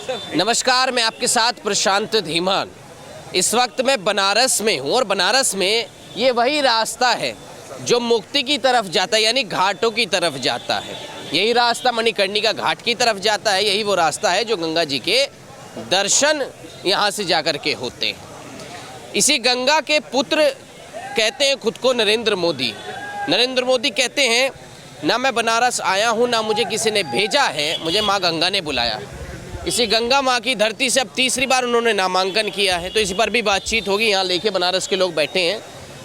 नमस्कार, मैं आपके साथ प्रशांत धीमान। इस वक्त मैं बनारस में हूँ और बनारस में ये वही रास्ता है जो मुक्ति की तरफ जाता है, यानी घाटों की तरफ जाता है। यही रास्ता मणिकर्णिका घाट की तरफ जाता है। यही वो रास्ता है जो गंगा जी के दर्शन यहाँ से जाकर के होते हैं। इसी गंगा के पुत्र कहते हैं खुद को नरेंद्र मोदी। नरेंद्र मोदी कहते हैं, ना मैं बनारस आया हूँ ना मुझे किसी ने भेजा है, मुझे माँ गंगा ने बुलाया। इसी गंगा माँ की धरती से अब तीसरी बार उन्होंने नामांकन किया है, तो इसी पर भी बातचीत होगी। यहाँ लेके बनारस के लोग बैठे हैं,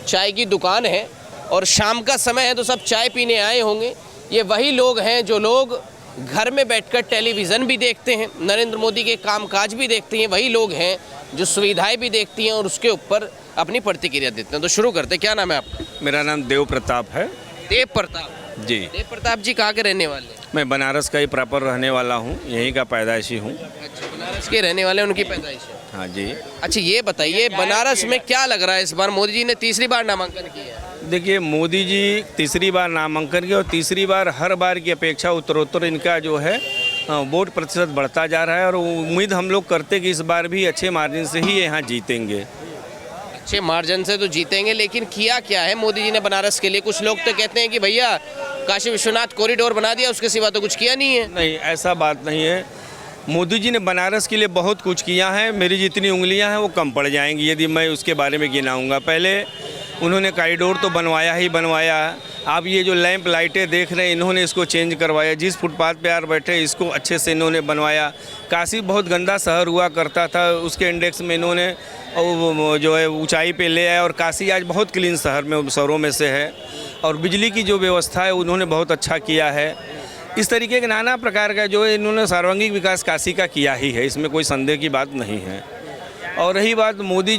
चाय की दुकान है और शाम का समय है तो सब चाय पीने आए होंगे। ये वही लोग हैं जो लोग घर में बैठकर टेलीविज़न भी देखते हैं, नरेंद्र मोदी के कामकाज भी देखते हैं। वही लोग हैं जो सुविधाएं भी देखती हैं और उसके ऊपर अपनी प्रतिक्रिया देते हैं। तो शुरू करते हैं। क्या नाम है आपका? मेरा नाम देव प्रताप है। देव प्रताप जी। देव प्रताप जी कहाँ के रहने वाले हैं? मैं बनारस का ही प्रॉपर रहने वाला हूँ, यहीं का पैदाइशी हूँ। अच्छा, बनारस के रहने वाले, उनकी पैदाइश है। हाँ जी। अच्छा, ये बताइए बनारस में क्या लग रहा है इस बार मोदी जी ने तीसरी बार नामांकन किया है? देखिए, मोदी जी तीसरी बार नामांकन किया और तीसरी बार हर बार की अपेक्षा उत्तरोत्तर इनका जो है वोट प्रतिशत बढ़ता जा रहा है और उम्मीद हम लोग करते कि इस बार भी अच्छे मार्जिन से ही यहाँ जीतेंगे। अच्छे मार्जिन से तो जीतेंगे, लेकिन किया क्या है मोदी जी ने बनारस के लिए? कुछ लोग तो कहते हैं कि भैया काशी विश्वनाथ कॉरिडोर बना दिया, उसके सिवा तो कुछ किया नहीं है। नहीं, ऐसा बात नहीं है। मोदी जी ने बनारस के लिए बहुत कुछ किया है। मेरी जितनी उंगलियां हैं वो कम पड़ जाएंगी यदि मैं उसके बारे में गिनाऊंगा। पहले उन्होंने कॉरिडोर तो बनवाया ही बनवाया। आप ये जो लैंप लाइटें देख रहे हैं, इन्होंने इसको चेंज करवाया। जिस फुटपाथ पे यार बैठे इसको अच्छे से इन्होंने बनवाया। काशी बहुत गंदा शहर हुआ करता था, उसके इंडेक्स में इन्होंने जो है ऊंचाई पे ले आया और काशी आज बहुत क्लीन शहरों में से है। और बिजली की जो व्यवस्था है उन्होंने बहुत अच्छा किया है। इस तरीके के नाना प्रकार का जो है इन्होंने सर्वांगीण विकास काशी का किया ही है, इसमें कोई संदेह की बात नहीं है। और रही बात मोदी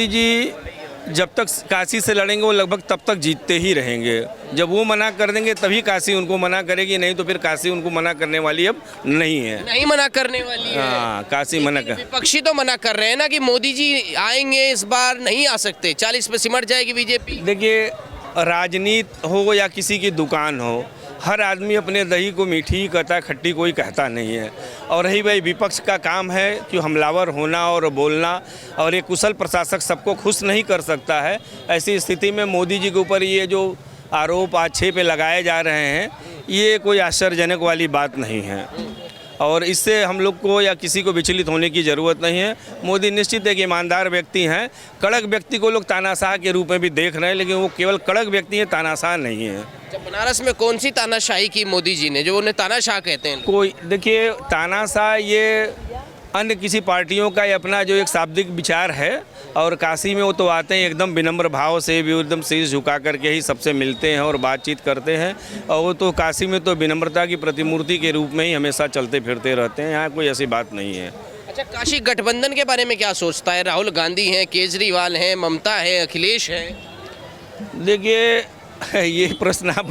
जी जब तक काशी से लड़ेंगे वो लगभग तब तक जीतते ही रहेंगे। जब वो मना कर देंगे तभी काशी उनको मना करेगी, नहीं तो फिर काशी उनको मना करने वाली अब नहीं है। नहीं मना करने वाली है। हाँ, काशी मना कर। विपक्षी तो मना कर रहे हैं ना कि मोदी जी आएंगे, इस बार नहीं आ सकते, 40 पे सिमट जाएगी बीजेपी। देखिए, राजनीति हो या किसी की दुकान हो, हर आदमी अपने दही को मीठी ही कहता है, खट्टी कोई कहता नहीं है। और रही भाई विपक्ष का काम है कि हमलावर होना और बोलना, और एक कुशल प्रशासक सबको खुश नहीं कर सकता है। ऐसी स्थिति में मोदी जी के ऊपर ये जो आरोप आक्षेप लगाए जा रहे हैं, ये कोई आश्चर्यजनक वाली बात नहीं है और इससे हम लोग को या किसी को विचलित होने की ज़रूरत नहीं है। मोदी निश्चित एक ईमानदार व्यक्ति हैं। कड़क व्यक्ति को लोग तानाशाह के रूप में भी देख रहे हैं, लेकिन वो केवल कड़क व्यक्ति हैं, तानाशाह नहीं है। जब बनारस में कौन सी तानाशाही की मोदी जी ने जो उन्हें तानाशाह कहते हैं? कोई देखिए, तानाशाह ये अन्य किसी पार्टियों का ये अपना जो एक शाब्दिक विचार है। और काशी में वो तो आते हैं एकदम विनम्र भाव से, भी एकदम शीश झुका करके ही सबसे मिलते हैं और बातचीत करते हैं। और वो तो काशी में तो विनम्रता की प्रतिमूर्ति के रूप में ही हमेशा चलते फिरते रहते हैं। यहाँ कोई ऐसी बात नहीं है। अच्छा, काशी गठबंधन के बारे में क्या सोचता है? राहुल गांधी हैं, केजरीवाल हैं, ममता है, अखिलेश हैं। देखिए, ये प्रश्न आप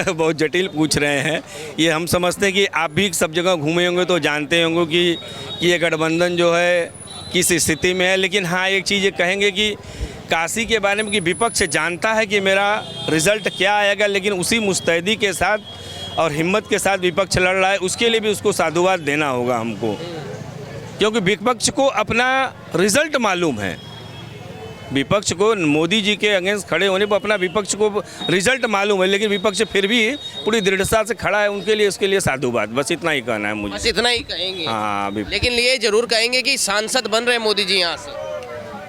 बहुत जटिल पूछ रहे हैं। ये हम समझते हैं कि आप भी सब जगह घूमे होंगे तो जानते होंगे कि ये गठबंधन जो है किस स्थिति में है। लेकिन हाँ, एक चीज़ ये कहेंगे कि काशी के बारे में कि विपक्ष जानता है कि मेरा रिज़ल्ट क्या आएगा, लेकिन उसी मुस्तैदी के साथ और हिम्मत के साथ विपक्ष लड़ रहा है। उसके लिए भी उसको साधुवाद देना होगा हमको, क्योंकि विपक्ष को अपना रिज़ल्ट मालूम है। विपक्ष को मोदी जी के अगेंस्ट खड़े होने पर अपना विपक्ष को रिजल्ट मालूम है, लेकिन विपक्ष फिर भी पूरी दृढ़ता से खड़ा है। उनके लिए इसके लिए साधुवाद, बस इतना ही कहना है मुझे। बस इतना ही कहेंगे? हाँ, लेकिन ये जरूर कहेंगे कि सांसद बन रहे मोदी जी यहाँ से।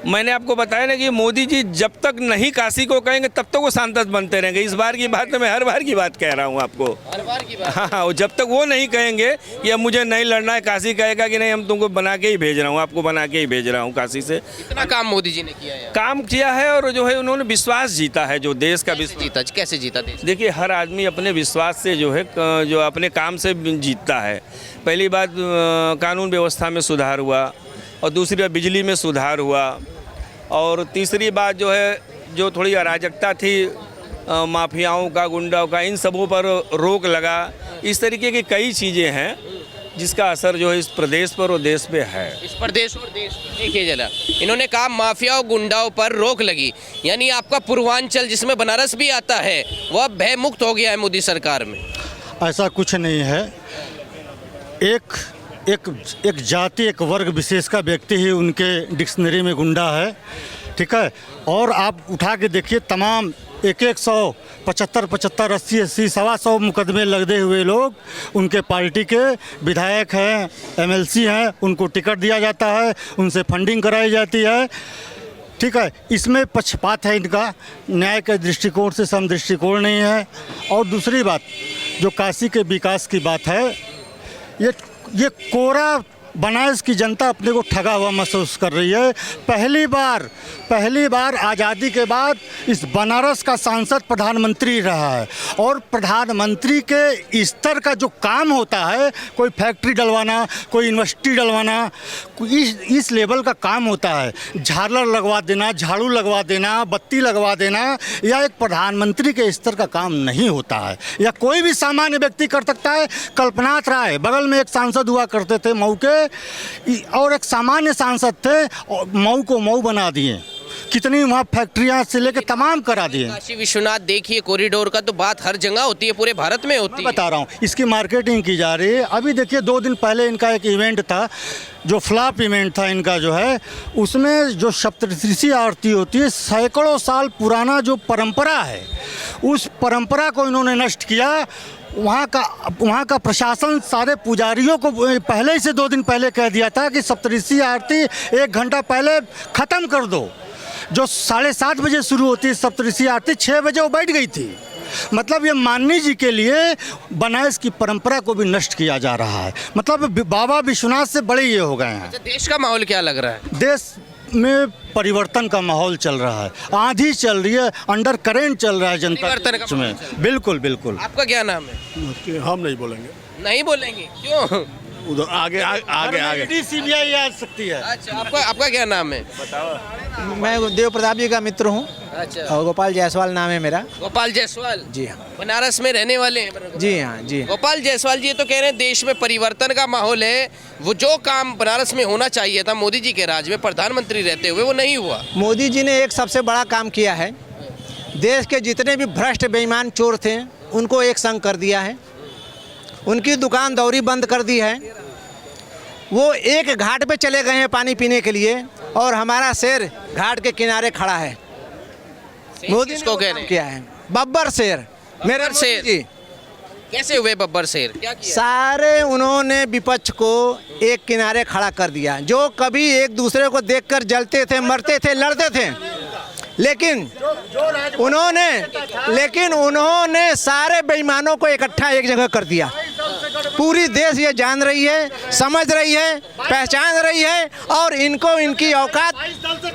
मैंने आपको बताया ना कि मोदी जी जब तक नहीं काशी को कहेंगे तब तक वो सांसद बनते रहेंगे। इस बार की बात मैं हर बार की बात कह रहा हूँ आपको, हर बार की बात। हाँ, जब तक वो नहीं कहेंगे कि अब मुझे नहीं लड़ना है, काशी कहेगा कि नहीं हम तुमको बना के ही भेज रहा हूँ, आपको बना के ही भेज रहा हूँ काशी से। इतना काम मोदी जी ने किया है, काम किया है और जो है उन्होंने विश्वास जीता है, जो देश का विश्वास जीता। कैसे जीता देश? देखिए, हर आदमी अपने विश्वास से जो है जो अपने काम से जीतता है। पहली बात, कानून व्यवस्था में सुधार हुआ, और दूसरी बात बिजली में सुधार हुआ, और तीसरी बात जो है जो थोड़ी अराजकता थी माफियाओं का, गुंडाओं का, इन सबों पर रोक लगा। इस तरीके की कई चीज़ें हैं जिसका असर जो है इस प्रदेश पर और देश पे है। इस प्रदेश और देश पर देखिए जरा, इन्होंने कहा माफिया और गुंडाओं पर रोक लगी, यानी आपका पूर्वांचल जिसमें बनारस भी आता है वो अब भय मुक्त हो गया है मोदी सरकार में। ऐसा कुछ नहीं है। एक एक जाति, एक वर्ग विशेष का व्यक्ति ही उनके डिक्शनरी में गुंडा है, ठीक है। और आप उठा के देखिए तमाम 100, 75, 80, 125 मुकदमे लगदे हुए लोग उनके पार्टी के विधायक हैं, MLC हैं, उनको टिकट दिया जाता है, उनसे फंडिंग कराई जाती है, ठीक है। इसमें पक्षपात है इनका, न्याय के दृष्टिकोण से सम दृष्टिकोण नहीं है। और दूसरी बात जो काशी के विकास की बात है, ये कोरा बनारस की जनता अपने को ठगा हुआ महसूस कर रही है। पहली बार आज़ादी के बाद इस बनारस का सांसद प्रधानमंत्री रहा है, और प्रधानमंत्री के स्तर का जो काम होता है, कोई फैक्ट्री डलवाना, कोई यूनिवर्सिटी डलवाना, इस लेवल का काम होता है। झालर लगवा देना, झाड़ू लगवा देना, बत्ती लगवा देना, यह एक प्रधानमंत्री के स्तर का काम नहीं होता है। या कोई भी सामान्य व्यक्ति कर सकता है। कल्पनाथ राय बगल में एक सांसद हुआ करते थे मऊ के, और एक सामान्य सांसद थे, और मऊ को मऊ बना दिए। कितनी वहाँ फैक्ट्रियाँ से लेकर तमाम करा दिए। काशी विश्वनाथ देखिए, कॉरिडोर का तो बात हर जगह होती है, पूरे भारत में होती है। बता रहा हूँ, इसकी मार्केटिंग की जा रही है। अभी देखिए 2 दिन पहले इनका एक इवेंट था, जो फ्लॉप इवेंट था इनका जो है, उसमें जो सप्तऋषि आरती होती है, सैकड़ों साल पुराना जो परंपरा है, उस परंपरा को इन्होंने नष्ट किया। वहाँ का प्रशासन सारे पुजारियों को पहले से 2 दिन पहले कह दिया था कि सप्तऋषि आरती 1 घंटा पहले ख़त्म कर दो। जो 7:30 बजे शुरू होती है सप्तऋषि आरती, 6 बजे वो बैठ गई थी। मतलब ये माननी जी के लिए बनारस की परंपरा को भी नष्ट किया जा रहा है। मतलब बाबा विश्वनाथ से बड़े ये हो गए हैं। अच्छा, देश का माहौल क्या लग रहा है? देश में परिवर्तन का माहौल चल रहा है, आंधी चल रही है, अंडर करेंट चल रहा है जनता में। बिल्कुल बिल्कुल। आपका क्या नाम है? हम नहीं बोलेंगे। नहीं बोलेंगे, क्यों? उधर आगे CBI आ सकती है। अच्छा, आपका क्या नाम है? मैं देव प्रताप जी का मित्र हूँ, अच्छा, और गोपाल जायसवाल नाम है मेरा। गोपाल जायसवाल जी हाँ। बनारस में रहने वाले हैं? जी हाँ जी। गोपाल जायसवाल जी ये तो कह रहे हैं देश में परिवर्तन का माहौल है, वो जो काम बनारस में होना चाहिए था मोदी जी के राज में प्रधानमंत्री रहते हुए, वो नहीं हुआ। मोदी जी ने एक सबसे बड़ा काम किया है, देश के जितने भी भ्रष्ट बेईमान चोर थे उनको एक संग कर दिया है, उनकी दुकान दौरी बंद कर दी है। वो एक घाट पे चले गए हैं पानी पीने के लिए, और हमारा शेर घाट के किनारे खड़ा है। मोदी ने किसको वो कह काम रहे हैं? किया है, बब्बर शेर, मेरे बब्बर शेर। जी। कैसे हुए बब्बर शेर? क्या किया? सारे उन्होंने विपक्ष को एक किनारे खड़ा कर दिया। जो कभी एक दूसरे को देखकर जलते थे, मरते थे, लड़ते थे, लेकिन उन्होंने सारे बेईमानों को इकट्ठा एक जगह कर दिया। पूरी देश ये जान रही है, समझ रही है, पहचान रही है, और इनको इनकी औकात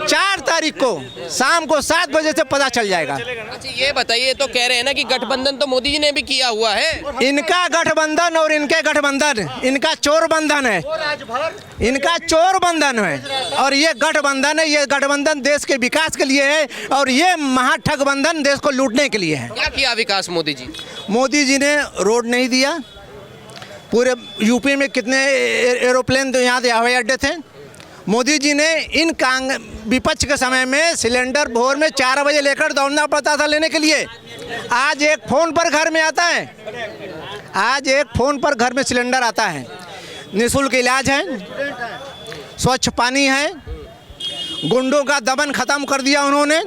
4 तारीख को शाम को 7 बजे से पता चल जाएगा। अच्छा, ये बताइए, तो कह रहे हैं ना कि गठबंधन तो मोदी जी ने भी किया हुआ है। इनका गठबंधन और इनके गठबंधन, इनका चोर बंधन है, इनका चोर बंधन है, और ये गठबंधन है, ये गठबंधन देश के विकास के लिए है, और ये महाठग बंधन देश को लूटने के लिए है। क्या किया विकास मोदी जी? मोदी जी ने रोड नहीं दिया, पूरे यूपी में कितने एरोप्लेन तो यहाँ हवाई अड्डे थे। मोदी जी ने इन विपक्ष के समय में सिलेंडर भोर में 4 बजे लेकर दौड़ना पड़ता था लेने के लिए, आज एक फ़ोन पर घर में आता है, आज एक फ़ोन पर घर में सिलेंडर आता है। निःशुल्क इलाज है, स्वच्छ पानी है, गुंडों का दमन खत्म कर दिया उन्होंने,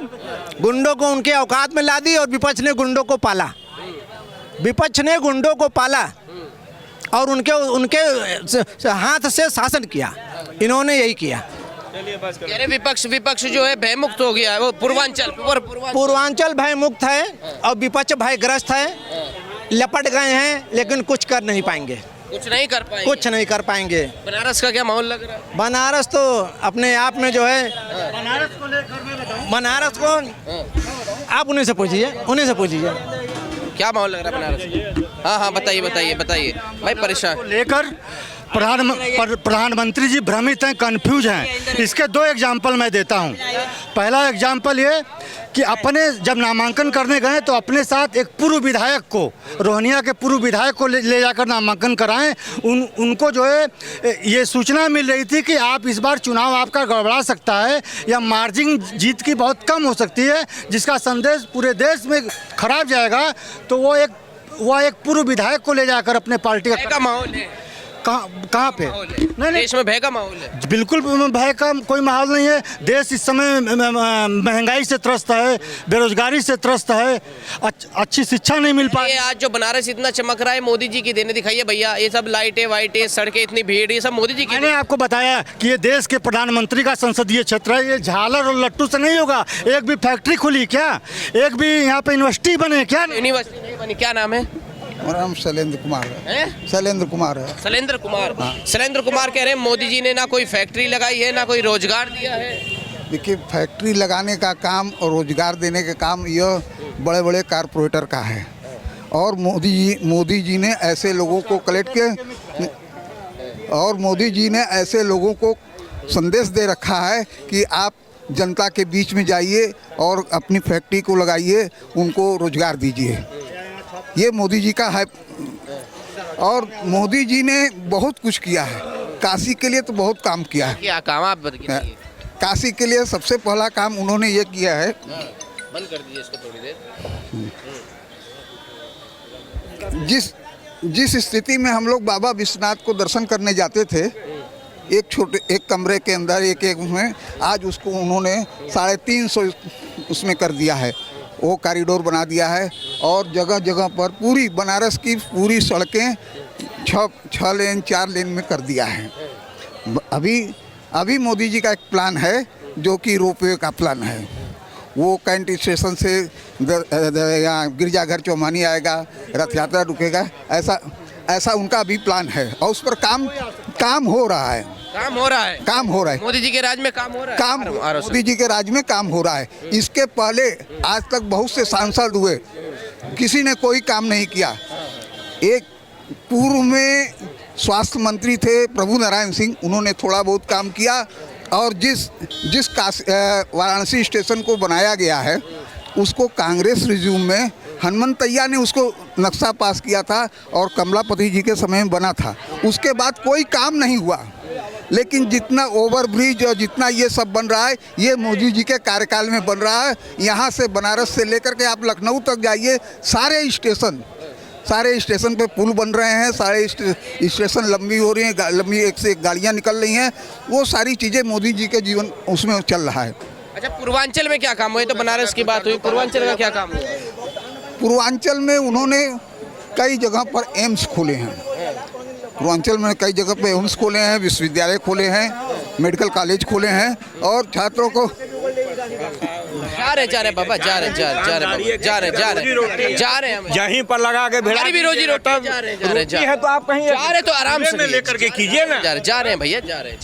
गुंडों को उनके औकात में ला दी, और विपक्ष ने गुंडों को पाला, विपक्ष ने गुंडों को पाला और उनके हाथ से शासन किया। इन्होंने यही किया। यानी विपक्ष जो है भयमुक्त हो गया है, वो पूर्वांचल भयमुक्त है, और विपक्ष भयग्रस्त है, लपट गए हैं, लेकिन कुछ कर नहीं पाएंगे, कुछ नहीं कर पाएंगे, कुछ नहीं कर पाएंगे। बनारस का क्या माहौल लग रहा है? बनारस तो अपने आप में जो है, बनारस को आप उन्हीं से पूछिए, क्या माहौल लग रहा है बनारस? हाँ, बताइए भाई, परेशान लेकर प्रधानमंत्री जी भ्रमित हैं, कंफ्यूज हैं। इसके 2 एग्जाम्पल मैं देता हूं। पहला एग्जाम्पल ये कि अपने जब नामांकन करने गए तो अपने साथ एक पूर्व विधायक को, रोहनिया के पूर्व विधायक को ले जाकर नामांकन कराएं। उनको जो है ये सूचना मिल रही थी कि आप इस बार चुनाव आपका गड़बड़ा सकता है, या मार्जिन जीत की बहुत कम हो सकती है, जिसका संदेश पूरे देश में खराब जाएगा। तो वो एक पूर्व विधायक को ले जाकर अपने पार्टी का माहौल है, कहाँ पे? नहीं, देश में भय का माहौल है। बिल्कुल भय का कोई माहौल नहीं है। देश इस समय महंगाई से त्रस्त है, बेरोजगारी से त्रस्त है, अच्छी शिक्षा नहीं मिल पा ये आज जो बनारस इतना चमक रहा है, मोदी जी की देने दिखाइए भैया। ये सब लाइटें वाइटें, सड़कें, इतनी भीड़, ये सब मोदी जी की। मैंने आपको बताया कि ये देश के प्रधानमंत्री का संसदीय क्षेत्र है। ये झालर और लट्टू से नहीं होगा। एक भी फैक्ट्री खुली क्या? एक भी यहाँ पे यूनिवर्सिटी बने क्या? यूनिवर्सिटी नहीं बनी। क्या नाम है? मेरा नाम शैलेंद्र कुमार है। शैलेंद्र कुमार है। शैलेंद्र कुमार। शैलेंद्र कुमार कह रहे हैं मोदी जी ने ना कोई फैक्ट्री लगाई है, ना कोई रोजगार दिया है। देखिए, फैक्ट्री लगाने का काम और रोजगार देने का काम यह बड़े बड़े कारपोरेटर का है। और मोदी जी ने ऐसे लोगों को कलेक्ट किया, और मोदी जी ने ऐसे लोगों को संदेश दे रखा है कि आप जनता के बीच में जाइए और अपनी फैक्ट्री को लगाइए, उनको रोजगार दीजिए। ये मोदी जी का है। और मोदी जी ने बहुत कुछ किया है। काशी के लिए तो बहुत काम किया है। क्या काम आप बताइए? काशी के लिए सबसे पहला काम उन्होंने ये किया है। बंद कर दीजिए इसको थोड़ी देर। जिस स्थिति में हम लोग बाबा विश्वनाथ को दर्शन करने जाते थे, एक कमरे के अंदर एक में, आज उसको उन्होंने 350 उसमें कर दिया है। वो कॉरिडोर बना दिया है और जगह जगह पर पूरी बनारस की पूरी सड़कें 6 लेन 4 लेन में कर दिया है। अभी मोदी जी का एक प्लान है जो कि रोपवे का प्लान है। वो कैंट स्टेशन से यहाँ गिरजाघर चौमानी आएगा, रथ यात्रा रुकेगा, ऐसा उनका अभी प्लान है। और उस पर काम हो रहा है। काम हो रहा है। मोदी जी के राज में काम हो रहा है। मोदी जी के राज में काम हो रहा है। इसके पहले आज तक बहुत से सांसद हुए, किसी ने कोई काम नहीं किया। एक पूर्व में स्वास्थ्य मंत्री थे प्रभु नारायण सिंह, उन्होंने थोड़ा बहुत काम किया। और जिस वाराणसी स्टेशन को बनाया गया है, उसको कांग्रेस रिज्यूम में हनुमंतैया ने उसको नक्शा पास किया था और कमलापति जी के समय में बना था। उसके बाद कोई काम नहीं हुआ। लेकिन जितना ओवरब्रिज और जितना ये सब बन रहा है, ये मोदी जी के कार्यकाल में बन रहा है। यहाँ से बनारस से लेकर के आप लखनऊ तक जाइए, सारे स्टेशन पे पुल बन रहे हैं, सारे स्टेशन लंबी हो रही हैं, लंबी एक से एक गाड़ियाँ निकल रही हैं। वो सारी चीज़ें मोदी जी के जीवन उसमें चल रहा है। अच्छा, पूर्वांचल में क्या काम हुआ? तो बनारस की बात हुई, पूर्वांचल का क्या काम हुआ? पूर्वांचल में उन्होंने कई जगह पर एम्स खोले हैं। पूर्वांचल में कई जगह पे एम्स खोले हैं, विश्वविद्यालय खोले हैं, मेडिकल कॉलेज खोले हैं और छात्रों को जा रहे बाबा, जा रहे हम यहीं पर लगा के भेड़ा भी रोजी रोटी। जा रहे है तो आप कहीं जा रहे तो आराम से लेकर के कीजिए ना। जा रहे हैं भैया, जा रहे हैं।